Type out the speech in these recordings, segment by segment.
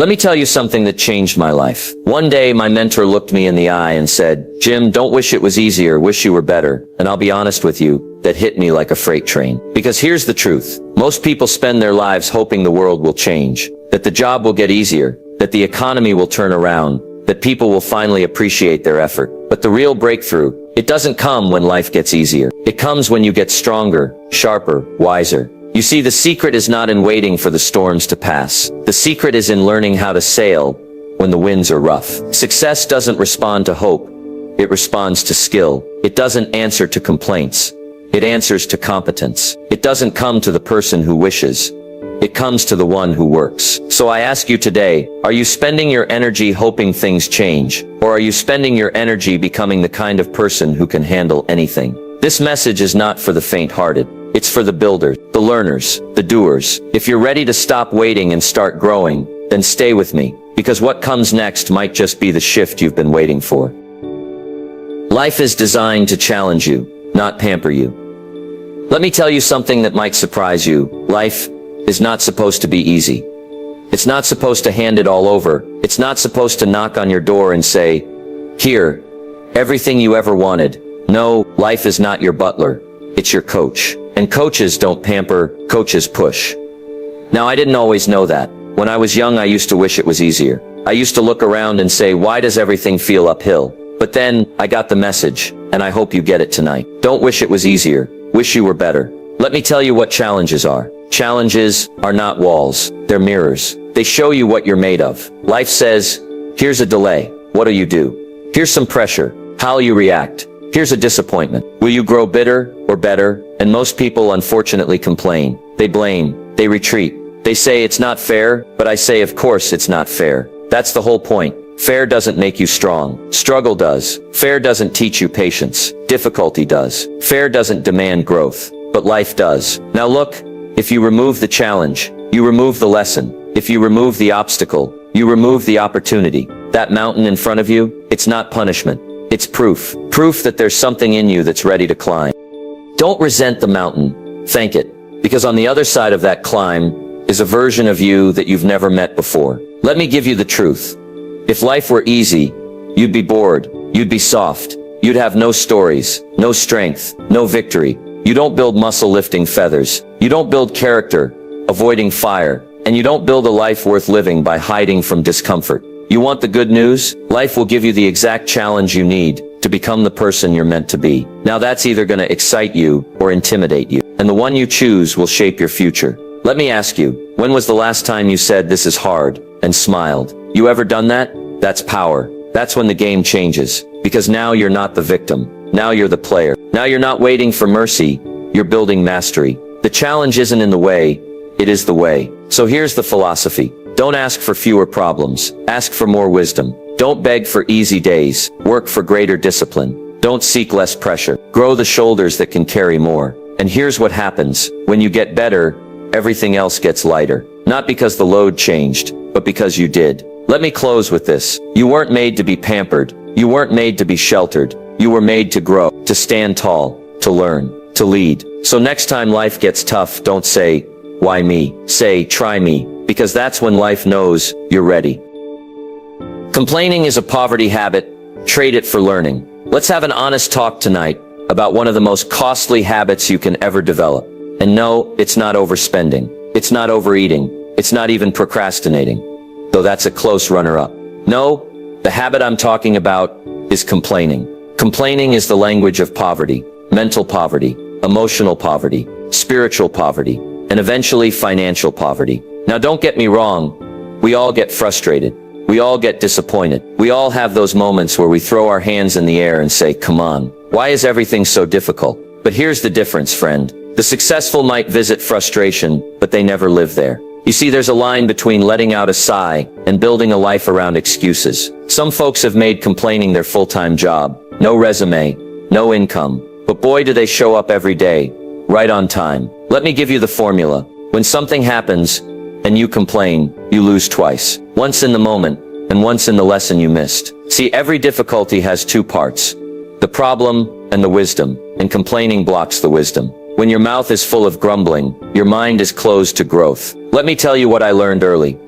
Let me tell you something that changed my life. One day, my mentor looked me in the eye and said, "Jim, don't wish it was easier, wish you were better." And I'll be honest with you, that hit me like a freight train. Because here's the truth. Most people spend their lives hoping the world will change, that the job will get easier, that the economy will turn around, that people will finally appreciate their effort. But the real breakthrough, it doesn't come when life gets easier. It comes when you get stronger, sharper, wiser. You see, the secret is not in waiting for the storms to pass. The secret is in learning how to sail when the winds are rough. Success doesn't respond to hope. It responds to skill. It doesn't answer to complaints. It answers to competence. It doesn't come to the person who wishes. It comes to the one who works. So I ask you today, are you spending your energy hoping things change? Or are you spending your energy becoming the kind of person who can handle anything? This message is not for the faint-hearted. It's for the builders, the learners, the doers. If you're ready to stop waiting and start growing, then stay with me, because what comes next might just be the shift you've been waiting for. Life is designed to challenge you, not pamper you. Let me tell you something that might surprise you. Life is not supposed to be easy. It's not supposed to hand it all over. It's not supposed to knock on your door and say, "Here, everything you ever wanted." No, life is not your butler. It's your coach. And coaches don't pamper, coaches push. Now, I didn't always know that. When I was young, I used to wish it was easier. I used to look around and say, why does everything feel uphill? But then, I got the message, and I hope you get it tonight. Don't wish it was easier. Wish you were better. Let me tell you what challenges are. Challenges are not walls. They're mirrors. They show you what you're made of. Life says, here's a delay. What'll you do? Here's some pressure. How'll you react? Here's a disappointment. Will you grow bitter or better? And most people unfortunately complain. They blame. They retreat. They say it's not fair, but I say of course it's not fair. That's the whole point. Fair doesn't make you strong. Struggle does. Fair doesn't teach you patience. Difficulty does. Fair doesn't demand growth. But life does. Now look, if you remove the challenge, you remove the lesson. If you remove the obstacle, you remove the opportunity. That mountain in front of you, it's not punishment. It's proof. Proof that there's something in you that's ready to climb. Don't resent the mountain. Thank it. Because on the other side of that climb is a version of you that you've never met before. Let me give you the truth. If life were easy, you'd be bored. You'd be soft. You'd have no stories, no strength, no victory. You don't build muscle lifting feathers. You don't build character, avoiding fire. And you don't build a life worth living by hiding from discomfort. You want the good news? Life will give you the exact challenge you need to become the person you're meant to be. Now that's either going to excite you or intimidate you. And the one you choose will shape your future. Let me ask you, when was the last time you said this is hard and smiled? You ever done that? That's power. That's when the game changes. Because now you're not the victim. Now you're the player. Now you're not waiting for mercy. You're building mastery. The challenge isn't in the way. It is the way. So here's the philosophy. Don't ask for fewer problems. Ask for more wisdom. Don't beg for easy days. Work for greater discipline. Don't seek less pressure. Grow the shoulders that can carry more. And here's what happens. When you get better, everything else gets lighter. Not because the load changed, but because you did. Let me close with this. You weren't made to be pampered. You weren't made to be sheltered. You were made to grow, to stand tall, to learn, to lead. So next time life gets tough, don't say, why me? Say, try me. Because that's when life knows you're ready. Complaining is a poverty habit. Trade it for learning. Let's have an honest talk tonight about one of the most costly habits you can ever develop. And no, it's not overspending. It's not overeating. It's not even procrastinating. Though that's a close runner-up. No, the habit I'm talking about is complaining. Complaining is the language of poverty, mental poverty, emotional poverty, spiritual poverty, and eventually financial poverty. Now don't get me wrong, we all get frustrated. We all get disappointed. We all have those moments where we throw our hands in the air and say, come on, why is everything so difficult? But here's the difference, friend. The successful might visit frustration, but they never live there. You see, there's a line between letting out a sigh and building a life around excuses. Some folks have made complaining their full-time job. No resume, no income, but boy do they show up every day, right on time. Let me give you the formula. When something happens, and you complain, you lose twice. Once in the moment, and once in the lesson you missed. See, every difficulty has two parts. The problem and the wisdom, and complaining blocks the wisdom. When your mouth is full of grumbling, your mind is closed to growth. Let me tell you what I learned early.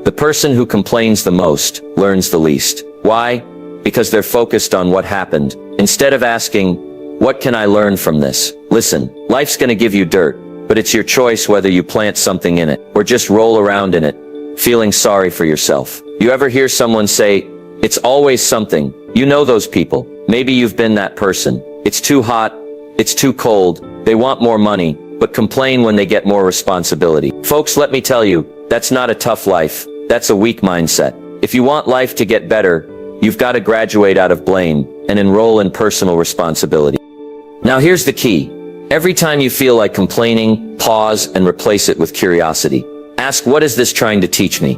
The person who complains the most learns the least. Why? Because they're focused on what happened, instead of asking, what can I learn from this? Listen, life's gonna give you dirt, but it's your choice whether you plant something in it, or just roll around in it, feeling sorry for yourself. You ever hear someone say, it's always something? You know those people. Maybe you've been that person. It's too hot, it's too cold, they want more money, but complain when they get more responsibility. Folks, let me tell you, that's not a tough life. That's a weak mindset. If you want life to get better, you've got to graduate out of blame and enroll in personal responsibility. Now here's the key. Every time you feel like complaining, pause and replace it with curiosity. Ask, what is this trying to teach me?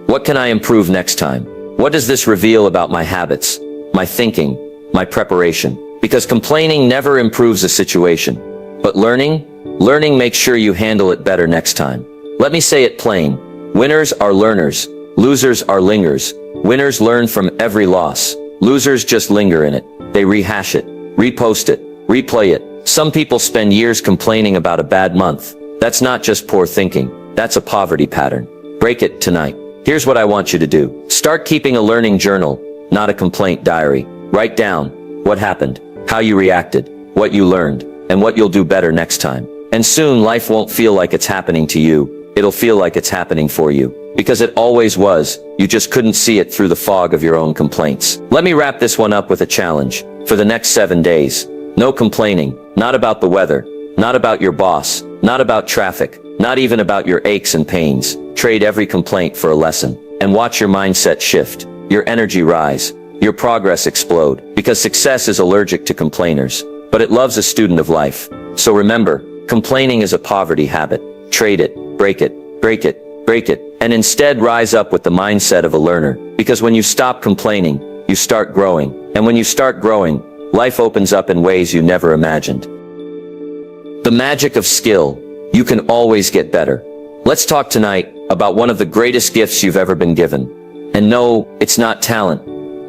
What can I improve next time? What does this reveal about my habits, my thinking, my preparation? Because complaining never improves a situation. But learning makes sure you handle it better next time. Let me say it plain. Winners are learners. Losers are lingers. Winners learn from every loss. Losers just linger in it. They rehash it, repost it, replay it. Some people spend years complaining about a bad month. That's not just poor thinking. That's a poverty pattern. Break it tonight. Here's what I want you to do. Start keeping a learning journal, not a complaint diary. Write down what happened, how you reacted, what you learned, and what you'll do better next time. And soon life won't feel like it's happening to you. It'll feel like it's happening for you. Because it always was. You just couldn't see it through the fog of your own complaints. Let me wrap this one up with a challenge. For the next 7 days, no complaining. Not about the weather. Not about your boss. Not about traffic. Not even about your aches and pains. Trade every complaint for a lesson. And watch your mindset shift. Your energy rise. Your progress explode. Because success is allergic to complainers. But it loves a student of life. So remember, complaining is a poverty habit. Trade it. Break it. Break it. Break it. And instead rise up with the mindset of a learner. Because when you stop complaining, you start growing. And when you start growing, life opens up in ways you never imagined. The magic of skill. You can always get better. Let's talk tonight about one of the greatest gifts you've ever been given. And no, it's not talent.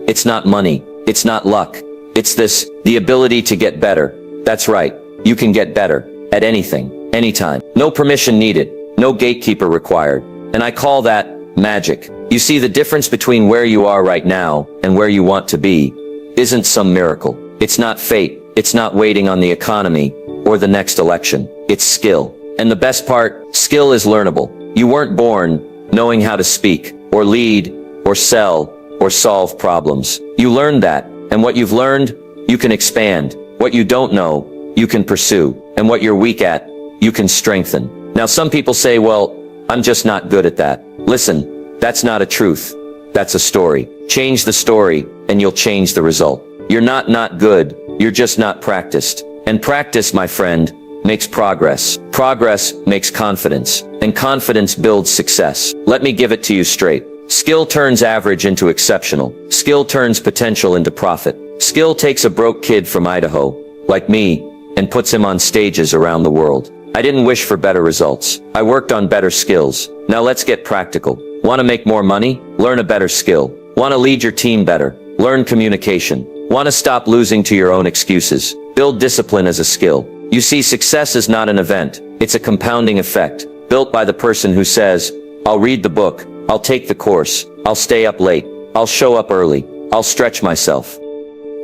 It's not money. It's not luck. It's the ability to get better. That's right. You can get better at anything, anytime. No permission needed. No gatekeeper required. And I call that magic. You see, the difference between where you are right now and where you want to be isn't some miracle. It's not fate. It's not waiting on the economy or the next election. It's skill. And the best part, skill is learnable. You weren't born knowing how to speak or lead or sell or solve problems. You learned that. And what you've learned, you can expand. What you don't know, you can pursue. And what you're weak at, you can strengthen. Now some people say, well, I'm just not good at that. Listen, that's not a truth. That's a story. Change the story, and you'll change the result. You're not good. You're just not practiced. And practice, my friend, makes progress. Progress makes confidence. And confidence builds success. Let me give it to you straight. Skill turns average into exceptional. Skill turns potential into profit. Skill takes a broke kid from Idaho, like me, and puts him on stages around the world. I didn't wish for better results. I worked on better skills. Now let's get practical. Want to make more money? Learn a better skill. Want to lead your team better? Learn communication. Want to stop losing to your own excuses? Build discipline as a skill. You see, success is not an event. It's a compounding effect, built by the person who says, I'll read the book, I'll take the course, I'll stay up late, I'll show up early, I'll stretch myself.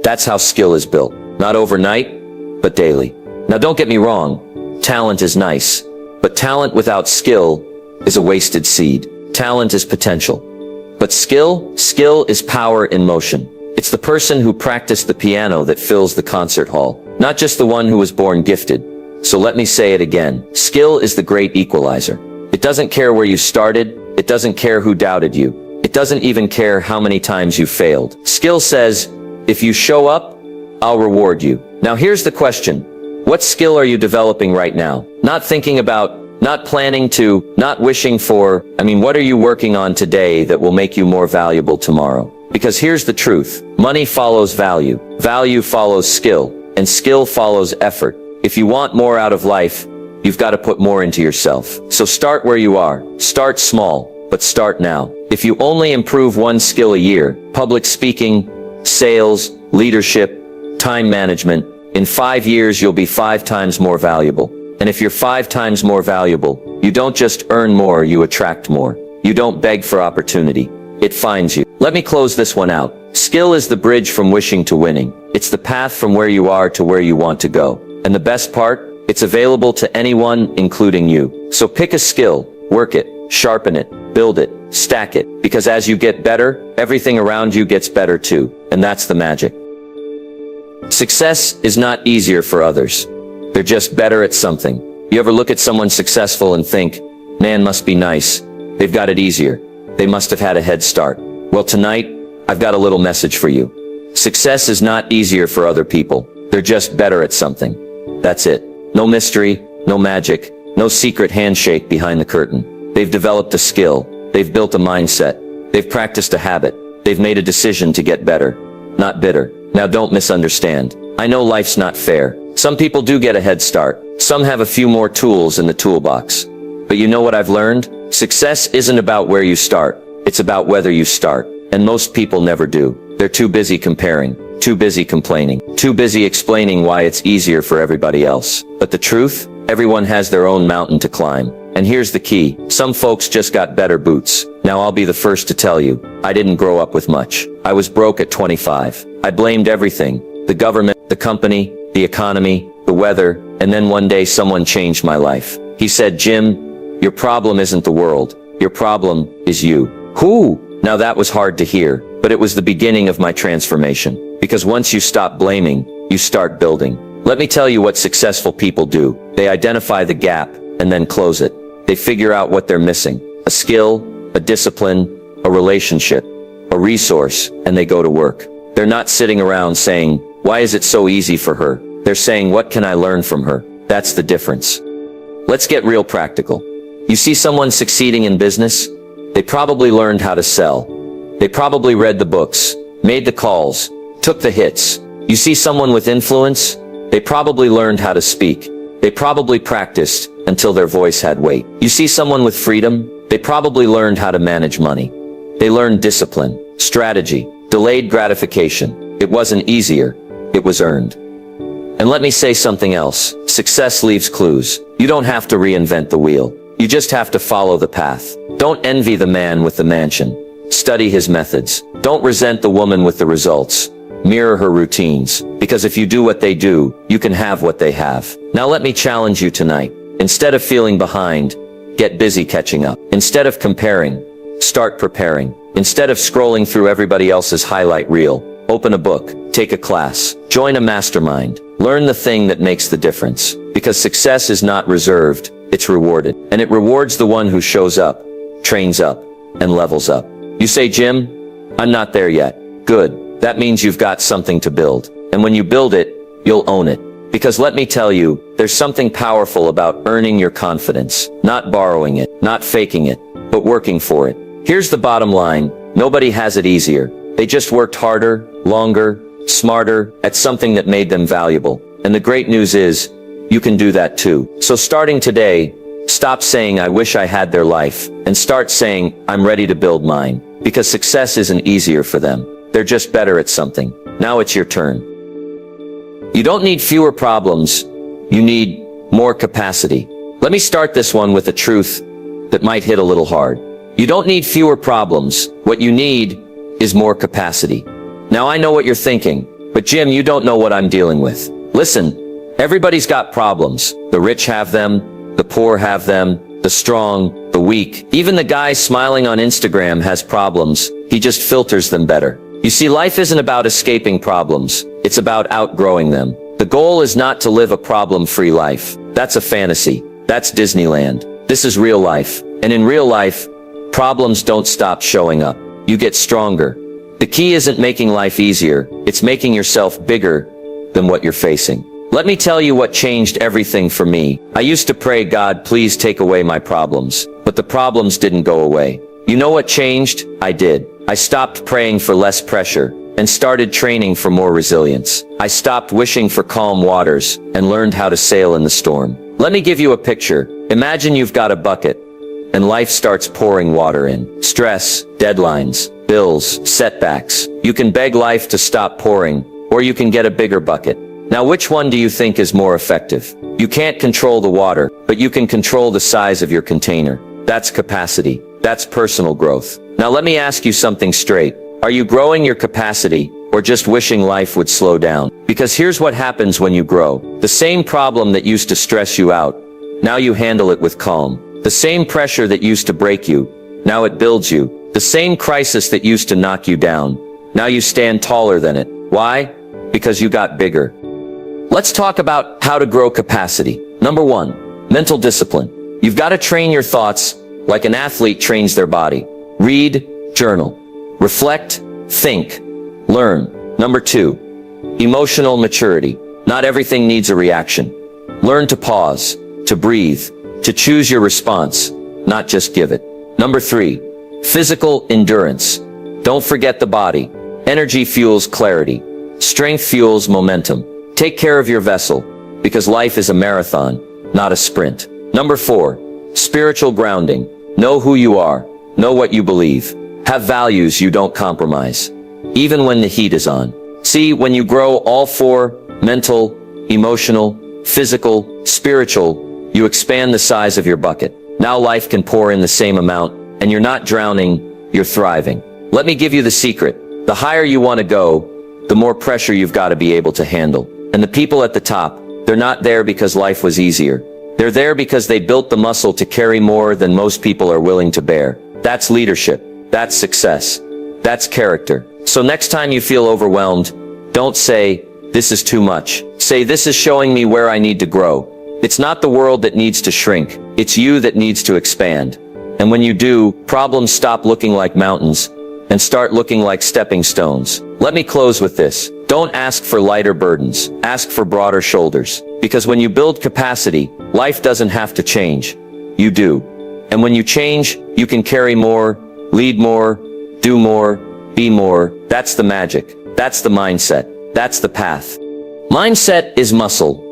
That's how skill is built. Not overnight, but daily. Now don't get me wrong. Talent is nice, but talent without skill is a wasted seed. Talent is potential. But skill is power in motion. It's the person who practiced the piano that fills the concert hall, not just the one who was born gifted. So let me say it again. Skill is the great equalizer. It doesn't care where you started. It doesn't care who doubted you. It doesn't even care how many times you failed. Skill says, if you show up, I'll reward you. Now here's the question. What skill are you developing right now? Not thinking about, not planning to, not wishing for. What are you working on today that will make you more valuable tomorrow? Because here's the truth. Money follows value. Value follows skill. And skill follows effort. If you want more out of life, you've got to put more into yourself. So start where you are. Start small, but start now. If you only improve one skill a year, public speaking, sales, leadership, time management, in 5 years you'll be 5 times more valuable. And if you're 5 times more valuable, you don't just earn more, you attract more. You don't beg for opportunity. It finds you. Let me close this one out. Skill is the bridge from wishing to winning. It's the path from where you are to where you want to go. And the best part? It's available to anyone, including you. So pick a skill, work it, sharpen it, build it, stack it. Because as you get better, everything around you gets better too. And that's the magic. Success is not easier for others. They're just better at something. You ever look at someone successful and think, man must be nice. They've got it easier. They must have had a head start. Well, tonight, I've got a little message for you. Success is not easier for other people. They're just better at something. That's it. No mystery, no magic, no secret handshake behind the curtain. They've developed a skill. They've built a mindset. They've practiced a habit. They've made a decision to get better, not bitter. Now don't misunderstand. I know life's not fair. Some people do get a head start. Some have a few more tools in the toolbox. But you know what I've learned? Success isn't about where you start. It's about whether you start. And most people never do. They're too busy comparing, too busy complaining, too busy explaining why it's easier for everybody else. But the truth? Everyone has their own mountain to climb. And here's the key. Some folks just got better boots. Now I'll be the first to tell you, I didn't grow up with much. I was broke at 25. I blamed everything. The government, the company, the economy, the weather, and then one day someone changed my life. He said, Jim, your problem isn't the world. Your problem is you. Who? Now that was hard to hear, but it was the beginning of my transformation. Because once you stop blaming, you start building. Let me tell you what successful people do. They identify the gap and then close it. They figure out what they're missing. A skill, a discipline, a relationship, a resource, and they go to work. They're not sitting around saying, why is it so easy for her? They're saying, what can I learn from her? That's the difference. Let's get real practical. You see someone succeeding in business? They probably learned how to sell. They probably read the books, made the calls, took the hits. You see someone with influence? They probably learned how to speak. They probably practiced until their voice had weight. You see someone with freedom? They probably learned how to manage money. They learned discipline, strategy, delayed gratification. It wasn't easier, it was earned. And let me say something else. Success leaves clues. You don't have to reinvent the wheel. You just have to follow the path. Don't envy the man with the mansion. Study his methods. Don't resent the woman with the results. Mirror her routines. Because if you do what they do, you can have what they have. Now let me challenge you tonight. Instead of feeling behind, get busy catching up. Instead of comparing, start preparing. Instead of scrolling through everybody else's highlight reel, open a book, take a class, join a mastermind, learn the thing that makes the difference. Because success is not reserved, it's rewarded. And it rewards the one who shows up, trains up, and levels up. You say, Jim, I'm not there yet. Good. That means you've got something to build. And when you build it, you'll own it. Because let me tell you, there's something powerful about earning your confidence, not borrowing it, not faking it, but working for it. Here's the bottom line. Nobody has it easier. They just worked harder, longer, smarter, at something that made them valuable. And the great news is, you can do that too. So starting today, stop saying I wish I had their life, and start saying I'm ready to build mine. Because success isn't easier for them. They're just better at something. Now it's your turn. You don't need fewer problems. You need more capacity. Let me start this one with a truth that might hit a little hard. You don't need fewer problems. What you need is more capacity. Now I know what you're thinking, but Jim, you don't know what I'm dealing with. Listen, everybody's got problems. The rich have them, the poor have them, the strong, the weak. Even the guy smiling on Instagram has problems. He just filters them better. You see, life isn't about escaping problems. It's about outgrowing them. The goal is not to live a problem-free life. That's a fantasy. That's Disneyland. This is real life. And in real life, problems don't stop showing up. You get stronger. The key isn't making life easier. It's making yourself bigger than what you're facing. Let me tell you what changed everything for me. I used to pray, God, please take away my problems. But the problems didn't go away. You know what changed? I did. I stopped praying for less pressure and started training for more resilience. I stopped wishing for calm waters and learned how to sail in the storm. Let me give you a picture. Imagine you've got a bucket and life starts pouring water in. Stress, deadlines, bills, setbacks. You can beg life to stop pouring, or you can get a bigger bucket. Now which one do you think is more effective? You can't control the water, but you can control the size of your container. That's capacity. That's personal growth. Now let me ask you something straight. Are you growing your capacity, or just wishing life would slow down? Because here's what happens when you grow. The same problem that used to stress you out, now you handle it with calm. The same pressure that used to break you, now it builds you. The same crisis that used to knock you down, now you stand taller than it. Why? Because you got bigger. Let's talk about how to grow capacity. Number 1, mental discipline. You've got to train your thoughts like an athlete trains their body. Read, journal, reflect, think, learn. Number 2, emotional maturity. Not everything needs a reaction. Learn to pause, to breathe, to choose your response, not just give it. Number 3, physical endurance. Don't forget the body. Energy fuels clarity. Strength fuels momentum. Take care of your vessel, because life is a marathon, not a sprint. Number 4, spiritual grounding. Know who you are. Know what you believe. Have values you don't compromise, even when the heat is on. See, when you grow all 4, mental, emotional, physical, spiritual, you expand the size of your bucket. Now life can pour in the same amount, and you're not drowning, you're thriving. Let me give you the secret. The higher you want to go, the more pressure you've got to be able to handle. And the people at the top, they're not there because life was easier. They're there because they built the muscle to carry more than most people are willing to bear. That's leadership. That's success. That's character. So next time you feel overwhelmed, don't say, "This is too much." Say, "This is showing me where I need to grow." It's not the world that needs to shrink. It's you that needs to expand. And when you do, problems stop looking like mountains and start looking like stepping stones. Let me close with this. Don't ask for lighter burdens. Ask for broader shoulders. Because when you build capacity, life doesn't have to change. You do. And when you change, you can carry more, lead more, do more, be more. That's the magic. That's the mindset. That's the path. Mindset is muscle,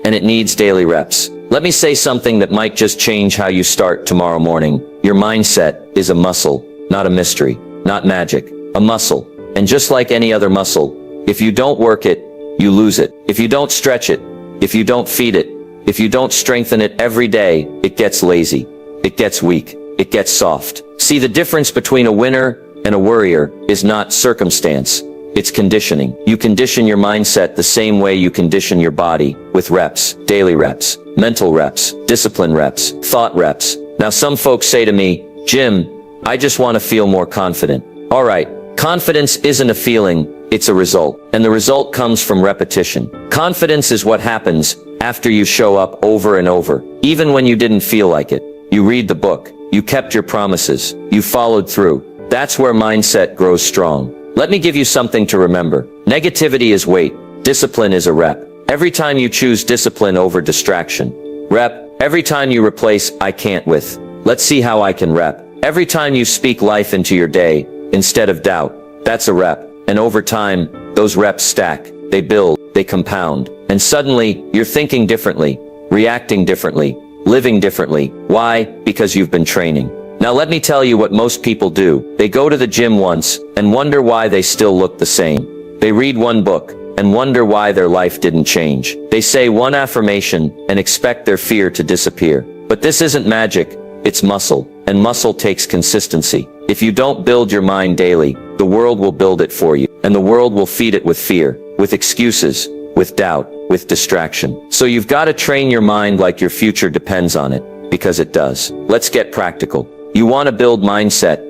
and it needs daily reps. Let me say something that might just change how you start tomorrow morning. Your mindset is a muscle, not a mystery, not magic, a muscle. And just like any other muscle, if you don't work it, you lose it. If you don't stretch it, if you don't feed it, if you don't strengthen it every day, it gets lazy, it gets weak, it gets soft. See, the difference between a winner and a worrier is not circumstance. It's conditioning. You condition your mindset the same way you condition your body, with reps, daily reps, mental reps, discipline reps, thought reps. Now some folks say to me, "Jim, I just want to feel more confident." All right, confidence isn't a feeling, it's a result. And the result comes from repetition. Confidence is what happens after you show up over and over, even when you didn't feel like it. You read the book, you kept your promises, you followed through. That's where mindset grows strong. Let me give you something to remember. Negativity is weight. Discipline is a rep. Every time you choose discipline over distraction. Rep. Every time you replace "I can't" with "Let's see how I can rep." Every time you speak life into your day instead of doubt. That's a rep. And over time, those reps stack. They build. They compound. And suddenly, you're thinking differently, reacting differently, living differently. Why? Because you've been training. Now let me tell you what most people do. They go to the gym once and wonder why they still look the same. They read one book and wonder why their life didn't change. They say one affirmation and expect their fear to disappear. But this isn't magic, it's muscle. And muscle takes consistency. If you don't build your mind daily, the world will build it for you. And the world will feed it with fear, with excuses, with doubt, with distraction. So you've got to train your mind like your future depends on it, because it does. Let's get practical. You want to build mindset.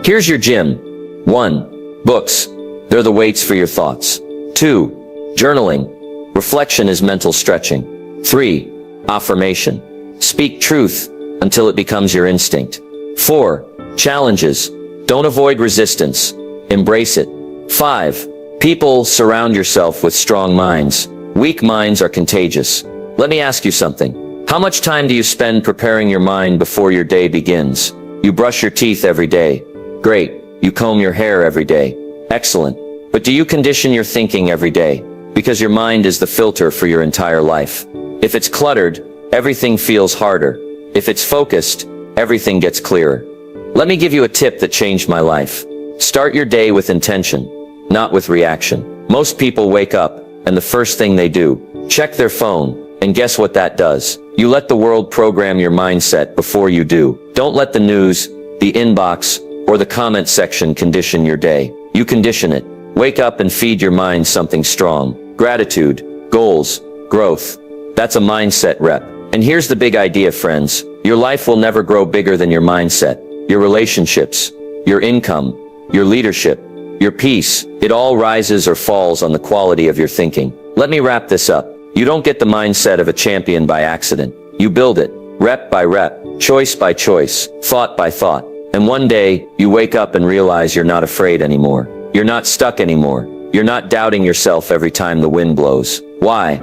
Here's your gym. 1. Books. They're the weights for your thoughts. 2. Journaling. Reflection is mental stretching. 3. Affirmation. Speak truth until it becomes your instinct. 4. Challenges. Don't avoid resistance. Embrace it. 5. People. Surround yourself with strong minds. Weak minds are contagious. Let me ask you something. How much time do you spend preparing your mind before your day begins? You brush your teeth every day. Great. You comb your hair every day. Excellent. But do you condition your thinking every day? Because your mind is the filter for your entire life. If it's cluttered, everything feels harder. If it's focused, everything gets clearer. Let me give you a tip that changed my life. Start your day with intention, not with reaction. Most people wake up, and the first thing they do, check their phone. And guess what that does? You let the world program your mindset before you do. Don't let the news, the inbox, or the comment section condition your day. You condition it. Wake up and feed your mind something strong. Gratitude, goals, growth. That's a mindset rep. And here's the big idea, friends. Your life will never grow bigger than your mindset. Your relationships, your income, your leadership, your peace, it all rises or falls on the quality of your thinking. Let me wrap this up. You don't get the mindset of a champion by accident. You build it, rep by rep, choice by choice, thought by thought. And one day, you wake up and realize you're not afraid anymore. You're not stuck anymore. You're not doubting yourself every time the wind blows. Why?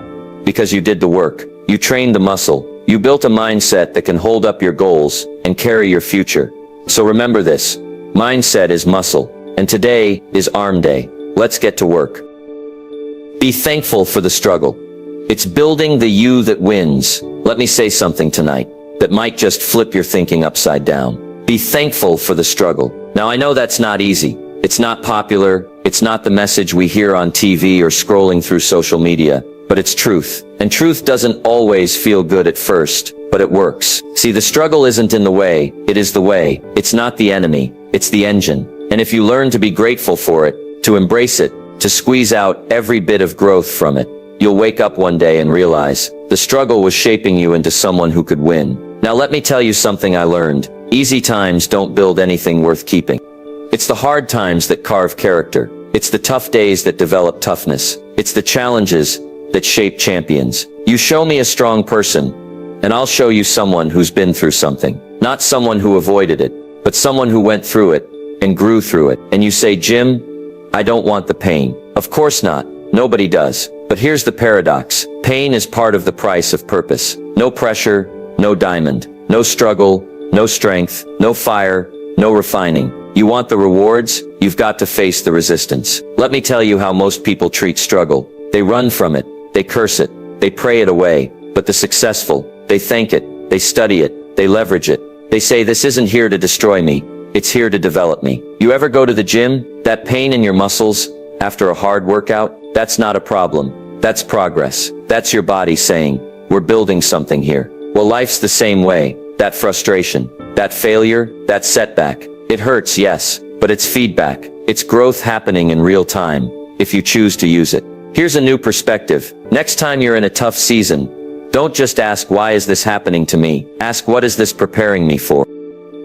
Because you did the work. You trained the muscle. You built a mindset that can hold up your goals and carry your future. So remember this. Mindset is muscle. And today is arm day. Let's get to work. Be thankful for the struggle. It's building the you that wins. Let me say something tonight that might just flip your thinking upside down. Be thankful for the struggle. Now I know that's not easy. It's not popular. It's not the message we hear on TV or scrolling through social media, but it's truth. And truth doesn't always feel good at first, but it works. See, the struggle isn't in the way. It is the way. It's not the enemy. It's the engine. And if you learn to be grateful for it, to embrace it, to squeeze out every bit of growth from it, you'll wake up one day and realize the struggle was shaping you into someone who could win. Now let me tell you something I learned. Easy times don't build anything worth keeping. It's the hard times that carve character. It's the tough days that develop toughness. It's the challenges that shape champions. You show me a strong person, and I'll show you someone who's been through something. Not someone who avoided it, but someone who went through it and grew through it. And you say, Jim, I don't want the pain. Of course not. Nobody does. But here's the paradox. Pain is part of the price of purpose. No pressure, no diamond, no struggle, no strength, no fire, no refining. You want the rewards? You've got to face the resistance. Let me tell you how most people treat struggle. They run from it. They curse it. They pray it away. But the successful, they thank it. They study it. They leverage it. They say, this isn't here to destroy me. It's here to develop me. You ever go to the gym? That pain in your muscles after a hard workout? That's not a problem. That's progress. That's your body saying, we're building something here. Well, life's the same way. That frustration, that failure, that setback. It hurts, yes, but it's feedback. It's growth happening in real time, if you choose to use it. Here's a new perspective. Next time you're in a tough season, don't just ask, why is this happening to me? Ask, what is this preparing me for?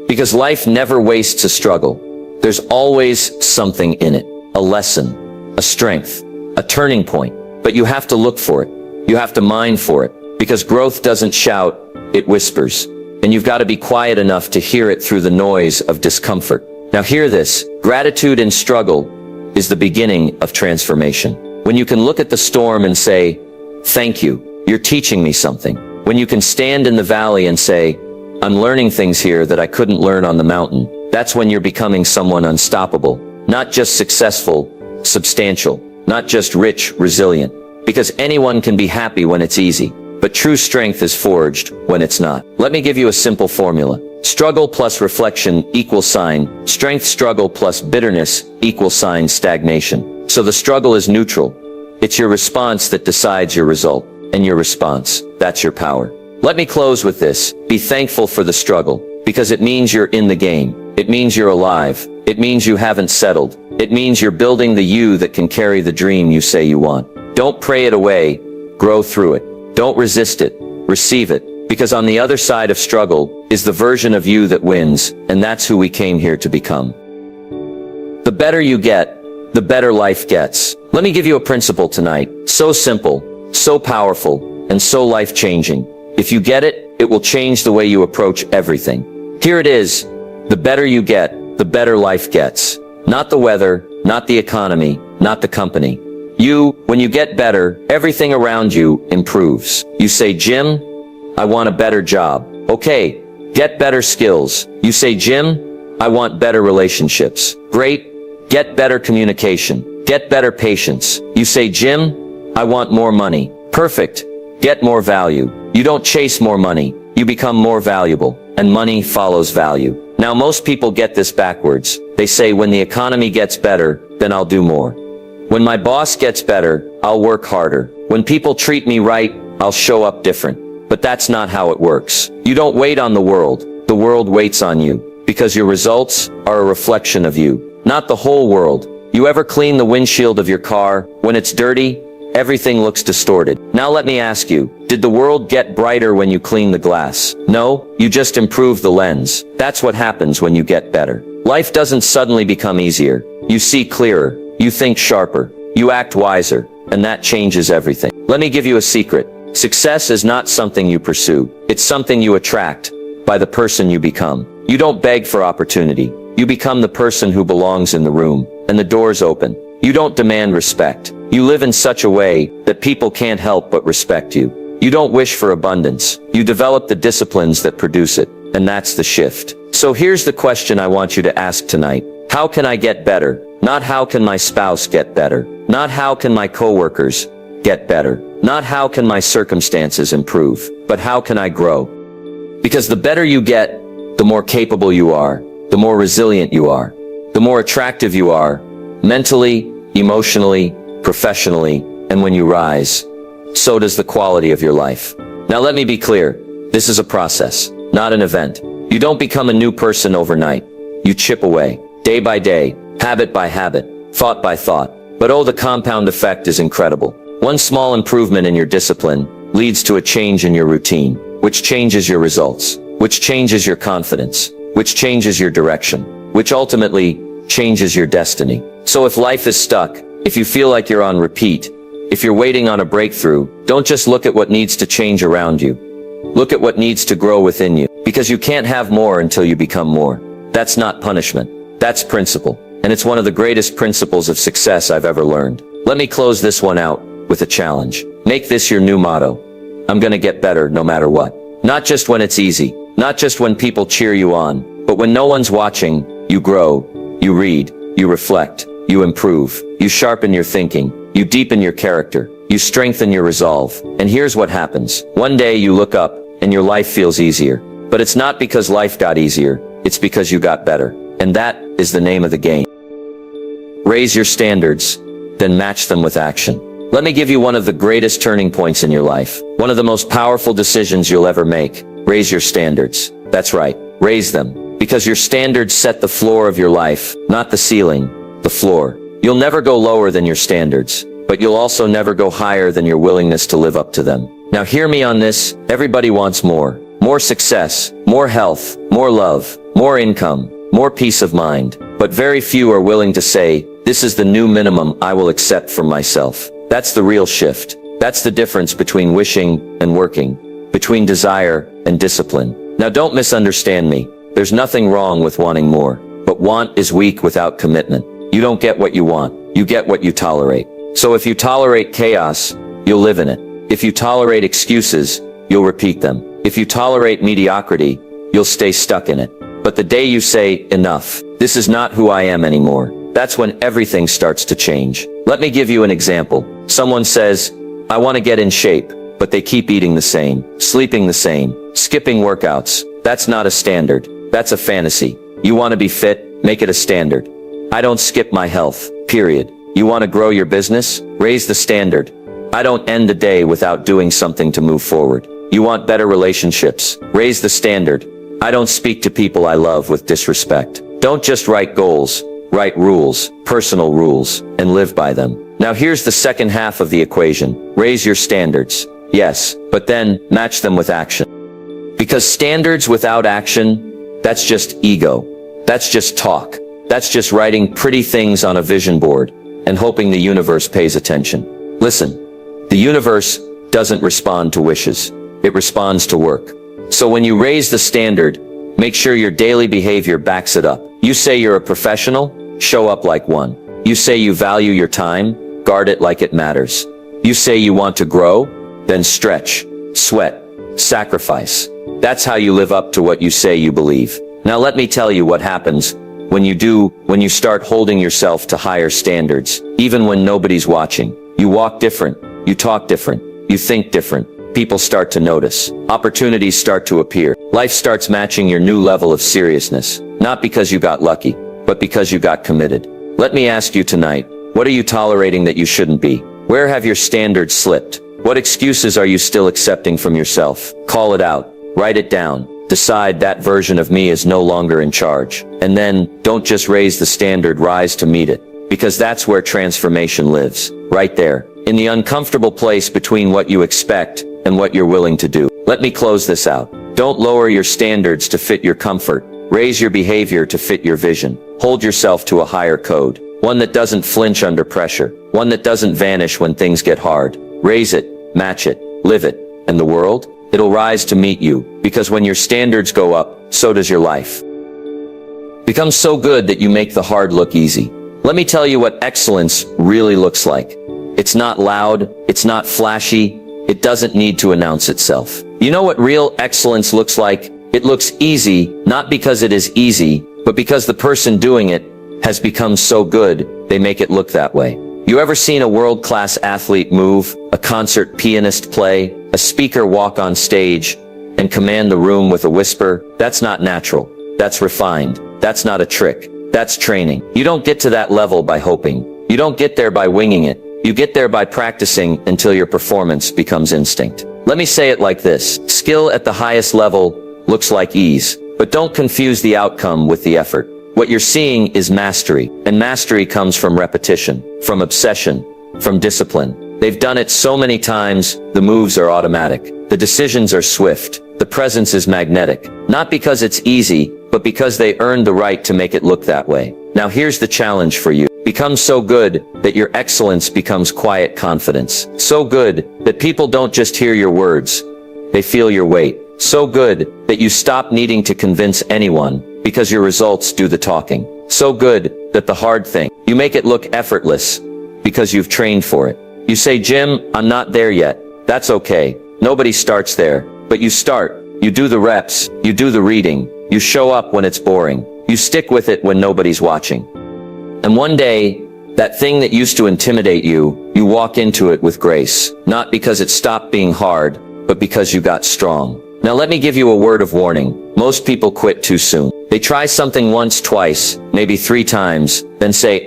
Because life never wastes a struggle. There's always something in it. A lesson, a strength, a turning point. But you have to look for it. You have to mine for it. Because growth doesn't shout, it whispers. And you've got to be quiet enough to hear it through the noise of discomfort. Now hear this. Gratitude in struggle is the beginning of transformation. When you can look at the storm and say, thank you, you're teaching me something. When you can stand in the valley and say, I'm learning things here that I couldn't learn on the mountain. That's when you're becoming someone unstoppable. Not just successful, substantial. Not just rich, resilient. Because anyone can be happy when it's easy. But true strength is forged when it's not. Let me give you a simple formula. Struggle plus reflection equals sign. Strength struggle plus bitterness equals sign stagnation. So the struggle is neutral. It's your response that decides your result. And your response, that's your power. Let me close with this. Be thankful for the struggle. Because it means you're in the game. It means you're alive. It means you haven't settled. It means you're building the you that can carry the dream you say you want. Don't pray it away. Grow through it. Don't resist it. Receive it. Because on the other side of struggle is the version of you that wins, and that's who we came here to become. The better you get, the better life gets. Let me give you a principle tonight. So simple, so powerful, and so life-changing. If you get it, it will change the way you approach everything. Here it is. The better you get, the better life gets. Not the weather, not the economy, not the company. You, when you get better, everything around you improves. You say, Jim, I want a better job. Okay, get better skills. You say, Jim, I want better relationships. Great, get better communication. Get better patience. You say, Jim, I want more money. Perfect, get more value. You don't chase more money. You become more valuable. And money follows value. Now most people get this backwards. They say, when the economy gets better, then I'll do more. When my boss gets better, I'll work harder. When people treat me right, I'll show up different. But that's not how it works. You don't wait on the world waits on you. Because your results are a reflection of you, not the whole world. You ever clean the windshield of your car? When it's dirty, everything looks distorted. Now let me ask you, did the world get brighter when you clean the glass? No, you just improve the lens. That's what happens when you get better. Life doesn't suddenly become easier. You see clearer, you think sharper, you act wiser, and that changes everything. Let me give you a secret. Success is not something you pursue. It's something you attract by the person you become. You don't beg for opportunity. You become the person who belongs in the room, and the doors open. You don't demand respect. You live in such a way that people can't help but respect you. You don't wish for abundance. You develop the disciplines that produce it, and that's the shift. So here's the question I want you to ask tonight. How can I get better? Not how can my spouse get better? Not how can my coworkers get better? Not how can my circumstances improve? But how can I grow? Because the better you get, the more capable you are, the more resilient you are, the more attractive you are, mentally, emotionally, professionally, and when you rise, so does the quality of your life. Now let me be clear, this is a process, not an event. You don't become a new person overnight. You chip away, day by day, habit by habit, thought by thought. But oh, the compound effect is incredible. One small improvement in your discipline leads to a change in your routine, which changes your results, which changes your confidence, which changes your direction, which ultimately changes your destiny. So if life is stuck, if you feel like you're on repeat, if you're waiting on a breakthrough, don't just look at what needs to change around you. Look at what needs to grow within you, because you can't have more until you become more. That's not punishment. That's principle. And it's one of the greatest principles of success I've ever learned. Let me close this one out with a challenge. Make this your new motto. I'm gonna get better no matter what. Not just when it's easy, not just when people cheer you on, but when no one's watching, you grow, you read, you reflect, you improve, you sharpen your thinking, you deepen your character, you strengthen your resolve. And here's what happens. One day you look up and your life feels easier. But it's not because life got easier, it's because you got better. And that is the name of the game. Raise your standards, then match them with action. Let me give you one of the greatest turning points in your life. One of the most powerful decisions you'll ever make. Raise your standards. That's right, raise them. Because your standards set the floor of your life, not the ceiling, the floor. You'll never go lower than your standards, but you'll also never go higher than your willingness to live up to them. Now hear me on this, everybody wants more. More success, more health, more love, more income, more peace of mind. But very few are willing to say, this is the new minimum I will accept for myself. That's the real shift. That's the difference between wishing and working, between desire and discipline. Now don't misunderstand me. There's nothing wrong with wanting more, but want is weak without commitment. You don't get what you want, you get what you tolerate. So if you tolerate chaos, you'll live in it. If you tolerate excuses, you'll repeat them. If you tolerate mediocrity, you'll stay stuck in it. But the day you say, enough, this is not who I am anymore, that's when everything starts to change. Let me give you an example. Someone says, I want to get in shape, but they keep eating the same, sleeping the same, skipping workouts. That's not a standard. That's a fantasy. You want to be fit? Make it a standard. I don't skip my health, period. You want to grow your business? Raise the standard. I don't end the day without doing something to move forward. You want better relationships? Raise the standard. I don't speak to people I love with disrespect. Don't just write goals, write rules, personal rules, and live by them. Now here's the second half of the equation. Raise your standards. Yes, but then match them with action. Because standards without action, that's just ego. That's just talk. That's just writing pretty things on a vision board and hoping the universe pays attention. Listen, the universe doesn't respond to wishes. It responds to work. So when you raise the standard, make sure your daily behavior backs it up. You say you're a professional? Show up like one. You say you value your time? Guard it like it matters. You say you want to grow? Then stretch, sweat, sacrifice. That's how you live up to what you say you believe. Now let me tell you what happens when you start holding yourself to higher standards, even when nobody's watching. You walk different, you talk different, you think different. People start to notice. Opportunities start to appear. Life starts matching your new level of seriousness. Not because you got lucky, but because you got committed. Let me ask you tonight, what are you tolerating that you shouldn't be? Where have your standards slipped? What excuses are you still accepting from yourself? Call it out. Write it down. decide that version of me is no longer in charge. And then, don't just raise the standard, rise to meet it. Because that's where transformation lives. Right there. In the uncomfortable place between what you expect and what you're willing to do. Let me close this out. Don't lower your standards to fit your comfort. Raise your behavior to fit your vision. Hold yourself to a higher code. One that doesn't flinch under pressure. One that doesn't vanish when things get hard. Raise it, match it, live it. And the world? It'll rise to meet you. Because when your standards go up, so does your life. Become so good that you make the hard look easy. Let me tell you what excellence really looks like. It's not loud, it's not flashy, it doesn't need to announce itself. You know what real excellence looks like? It looks easy, not because it is easy, but because the person doing it has become so good, they make it look that way. You ever seen a world-class athlete move, a concert pianist play, a speaker walk on stage, and command the room with a whisper? That's not natural. That's refined. That's not a trick. That's training. You don't get to that level by hoping. You don't get there by winging it. You get there by practicing until your performance becomes instinct. Let me say it like this. Skill at the highest level looks like ease, but don't confuse the outcome with the effort. What you're seeing is mastery, and mastery comes from repetition, from obsession, from discipline. They've done it so many times, the moves are automatic. The decisions are swift. The presence is magnetic. Not because it's easy, but because they earned the right to make it look that way. Now here's the challenge for you. Become so good that your excellence becomes quiet confidence. So good that people don't just hear your words, they feel your weight. So good that you stop needing to convince anyone because your results do the talking. So good that the hard thing, you make it look effortless because you've trained for it. You say, Jim, I'm not there yet. That's okay. Nobody starts there, but you start. You do the reps, you do the reading, you show up when it's boring, you stick with it when nobody's watching. And one day, that thing that used to intimidate you, you walk into it with grace. Not because it stopped being hard, but because you got strong. Now let me give you a word of warning. Most people quit too soon. They try something once, twice, maybe 3 times, then say,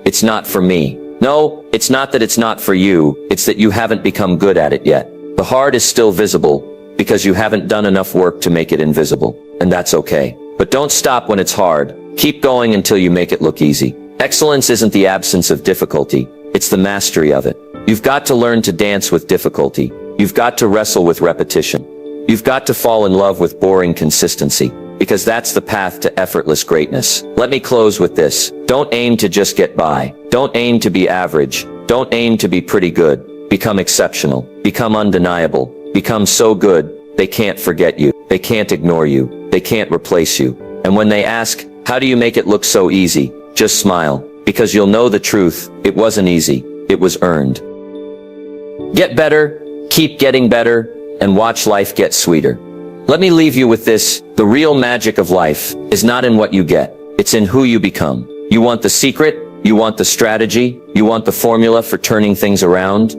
it's not for me. No, it's not that it's not for you, it's that you haven't become good at it yet. The hard is still visible, because you haven't done enough work to make it invisible. And that's okay. But don't stop when it's hard. Keep going until you make it look easy. Excellence isn't the absence of difficulty, it's the mastery of it. You've got to learn to dance with difficulty. You've got to wrestle with repetition. You've got to fall in love with boring consistency, because that's the path to effortless greatness. Let me close with this. Don't aim to just get by. Don't aim to be average. Don't aim to be pretty good. Become exceptional. Become undeniable. Become so good, they can't forget you. They can't ignore you. They can't replace you. And when they ask, how do you make it look so easy? Just smile, because you'll know the truth. It wasn't easy. It was earned. Get better, keep getting better, and watch life get sweeter. Let me leave you with this. The real magic of life is not in what you get. It's in who you become. You want the secret? You want the strategy? You want the formula for turning things around?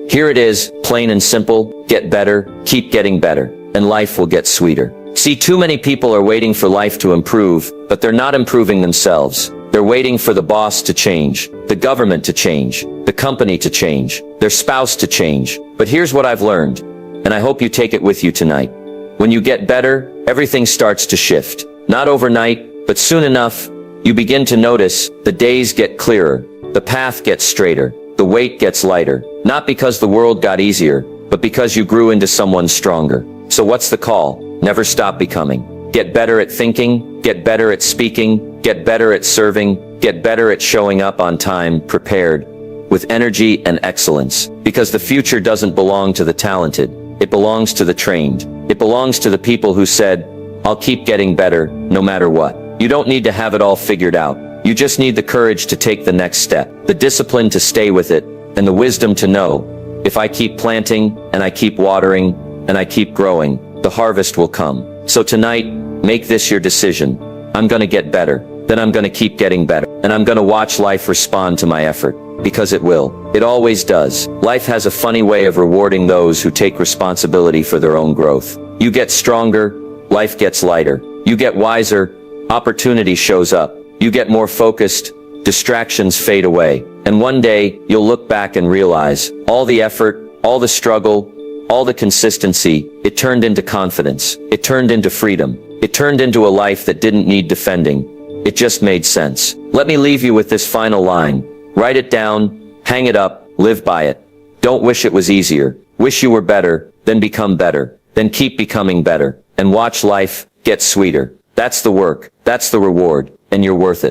Here it is, plain and simple. Get better, keep getting better, and life will get sweeter. See, too many people are waiting for life to improve, but they're not improving themselves. They're waiting for the boss to change, the government to change, the company to change, their spouse to change. But here's what I've learned, and I hope you take it with you tonight. When you get better, everything starts to shift. Not overnight, but soon enough, you begin to notice the days get clearer, the path gets straighter, the weight gets lighter. Not because the world got easier, but because you grew into someone stronger. So what's the call? Never stop becoming. Get better at thinking, get better at speaking, get better at serving, get better at showing up on time, prepared, with energy and excellence. Because the future doesn't belong to the talented. It belongs to the trained. It belongs to the people who said, I'll keep getting better, no matter what. You don't need to have it all figured out. You just need the courage to take the next step, the discipline to stay with it, and the wisdom to know, if I keep planting, and I keep watering, and I keep growing, the harvest will come. So tonight, make this your decision. I'm gonna get better, then I'm gonna keep getting better, and I'm gonna watch life respond to my effort. Because it will. It always does. Life has a funny way of rewarding those who take responsibility for their own growth. You get stronger, life gets lighter. You get wiser, opportunity shows up. You get more focused, distractions fade away. And one day, you'll look back and realize, all the effort, all the struggle, all the consistency, it turned into confidence. It turned into freedom. It turned into a life that didn't need defending. It just made sense. Let me leave you with this final line. Write it down, hang it up, live by it. Don't wish it was easier. Wish you were better, then become better, then keep becoming better, and watch life get sweeter. That's the work, that's the reward, and you're worth it.